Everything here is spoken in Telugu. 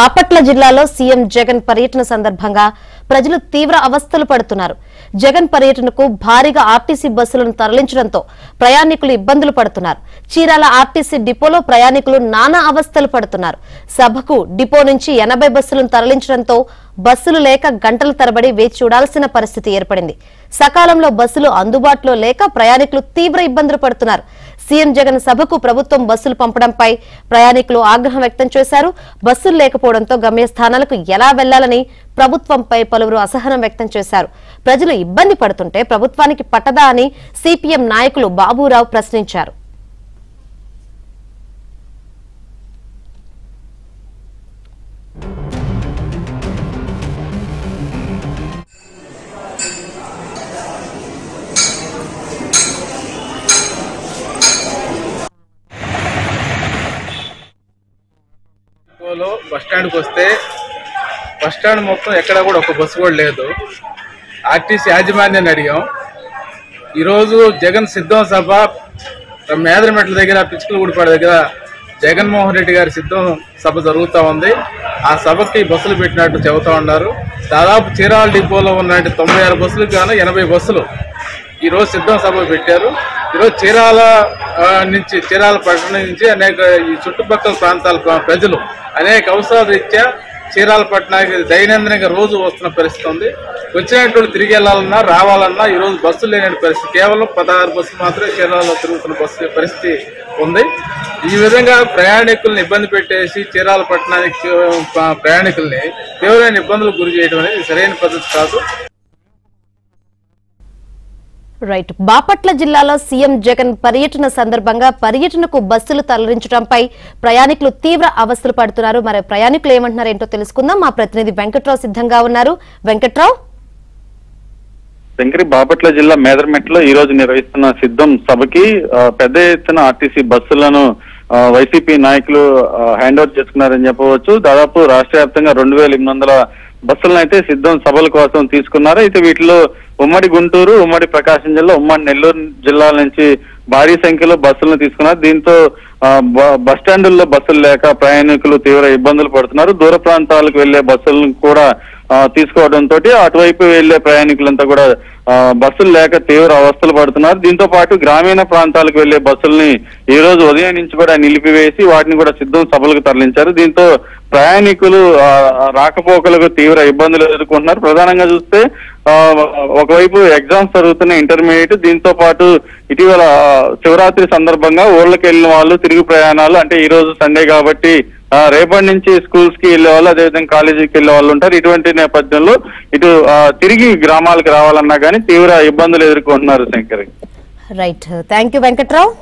బాపట్ల జిల్లాలో సీఎం జగన్ పర్యటన సందర్భంగా ప్రజలు తీవ్ర అవస్థలు పడుతున్నారు. జగన్ పర్యటనకు భారీగా ఆర్టీసీ బస్సులను తరలించడంతో ప్రయాణికులు ఇబ్బందులు పడుతున్నారు. చీరాల ఆర్టీసీ డిపోలో ప్రయాణికులు నానా అవస్థలు పడుతున్నారు. సభకు డిపో నుంచి 80 బస్సులను తరలించడంతో బస్సులు లేక గంటల తరబడి వేచి చూడాల్సిన పరిస్థితి ఏర్పడింది. సకాలంలో బస్సులు అందుబాటులో లేక ప్రయాణికులు తీవ్ర ఇబ్బందులు పడుతున్నారు. సీఎం జగన్ సభకు ప్రభుత్వం బస్సులు పంపడంపై ప్రయాణికులు ఆగ్రహం వ్యక్తం చేశారు. బస్సులు లేకపోవడంతో గమ్యస్థానాలకు ఎలా వెళ్లాలని ప్రభుత్వంపై పలువురు అసహనం వ్యక్తం చేశారు. ప్రజలు ఇబ్బంది పడుతుంటే ప్రభుత్వానికి పట్టదా అని సిపిఎం నాయకులు బాబురావు ప్రశ్నించారు. బస్ స్టాండ్కి వస్తే బస్ స్టాండ్ మొత్తం ఎక్కడ కూడా ఒక బస్సు కూడా లేదు. ఆర్టీసీ యాజమాన్యాన్ని అడిగాం. ఈరోజు జగన్ సిద్ధం సభ మేదరమెట్ల దగ్గర పిచ్చుకలగూడిపాడు దగ్గర జగన్మోహన్ రెడ్డి గారి సిద్ధం సభ జరుగుతూ ఉంది. ఆ సభకి బస్సులు పెట్టినట్టు చెబుతూ ఉన్నారు. దాదాపు చీరాల డిపోలో ఉన్న 96 బస్సులకు గాను 80 బస్సులు ఈరోజు సిద్ధం సభ పెట్టారు. ఈరోజు చీరాల పట్టణం నుంచి అనేక ఈ చుట్టుపక్కల ప్రాంతాల ప్రజలు అనేక అవసరాల రీత్యా చీరాల పట్టణానికి దైనందినంగా రోజు వస్తున్న పరిస్థితి ఉంది. వచ్చినటువంటి తిరిగి వెళ్ళాలన్నా రావాలన్నా ఈరోజు బస్సులు లేని పరిస్థితి. కేవలం 16 బస్సులు మాత్రమే చీరాలలో తిరుగుతున్న పరిస్థితి ఉంది. ఈ విధంగా ప్రయాణికుల్ని ఇబ్బంది పెట్టేసి చీరాల పట్టణానికి ప్రయాణికుల్ని తీవ్రమైన ఇబ్బందులకు గురి చేయడం అనేది సరైన పద్ధతి కాదు. రైట్. బాపట్ల జిల్లాలో సీఎం జగన్ పర్యటన సందర్భంగా పర్యటనకు బస్సులు తరలించడంపై ప్రయాణికులు తీవ్ర అవస్థలు పడుతున్నారు. మరి ప్రయాణికులు ఏమంటున్నారు ఏంటో తెలుసుకుందాం. మా ప్రతినిధి వెంకట్రావు సిద్ధంగా ఉన్నారు. వెంకట్రావు. శంకరి, బాపట్ల జిల్లా మేదరమెట్లో ఈ రోజు నిర్వహిస్తున్న సిద్ధం సభకి పెద్ద ఎత్తున ఆర్టీసీ బస్సులను వైసీపీ నాయకులు హ్యాండ్ ఓవర్ చేసుకున్నారని చెప్పవచ్చు. దాదాపు రాష్ట్ర వ్యాప్తంగా 2800 బస్సులను అయితే సిద్ధం సభల కోసం తీసుకున్నారు. అయితే వీటిలో ఉమ్మడి గుంటూరు, ఉమ్మడి ప్రకాశం జిల్లా, ఉమ్మడి నెల్లూరు జిల్లాల నుంచి భారీ సంఖ్యలో బస్సులను తీసుకున్నారు. దీంతో బస్ స్టాండుల్లో బస్సులు లేక ప్రయాణికులు తీవ్ర ఇబ్బందులు పడుతున్నారు. దూర ప్రాంతాలకు వెళ్లే బస్సులను కూడా తీసుకోవడంతో అటువైపు వెళ్లే ప్రయాణికులంతా కూడా బస్సులు లేక తీవ్ర అవస్థలు పడుతున్నారు. దీంతో పాటు గ్రామీణ ప్రాంతాలకు వెళ్లే బస్సుల్ని ఈ రోజు ఉదయం నుంచి కూడా నిలిపివేసి వాటిని కూడా సిద్ధం సభలకు తరలించారు. దీంతో ప్రయాణికులు రాకపోకలకు తీవ్ర ఇబ్బందులు ఎదుర్కొంటున్నారు. ప్రధానంగా చూస్తే ఒకవైపు ఎగ్జామ్స్ జరుగుతున్న ఇంటర్మీడియట్, దీంతో పాటు ఇటీవల శివరాత్రి సందర్భంగా ఊళ్ళకి వెళ్ళిన వాళ్ళు తిరుగు ప్రయాణాలు, అంటే ఈ రోజు సండే కాబట్టి రేపటి నుంచి స్కూల్స్ కి వెళ్లే వాళ్ళు, అదేవిధంగా కాలేజీకి వెళ్లే వాళ్ళు ఉంటారు. ఇటువంటి నేపథ్యంలో ఇటు తిరిగి గ్రామాలకు రావాలన్నా కానీ తీవ్ర ఇబ్బందులు ఎదుర్కొంటున్నారు. Shankar. Right. Thank you Venkatrao.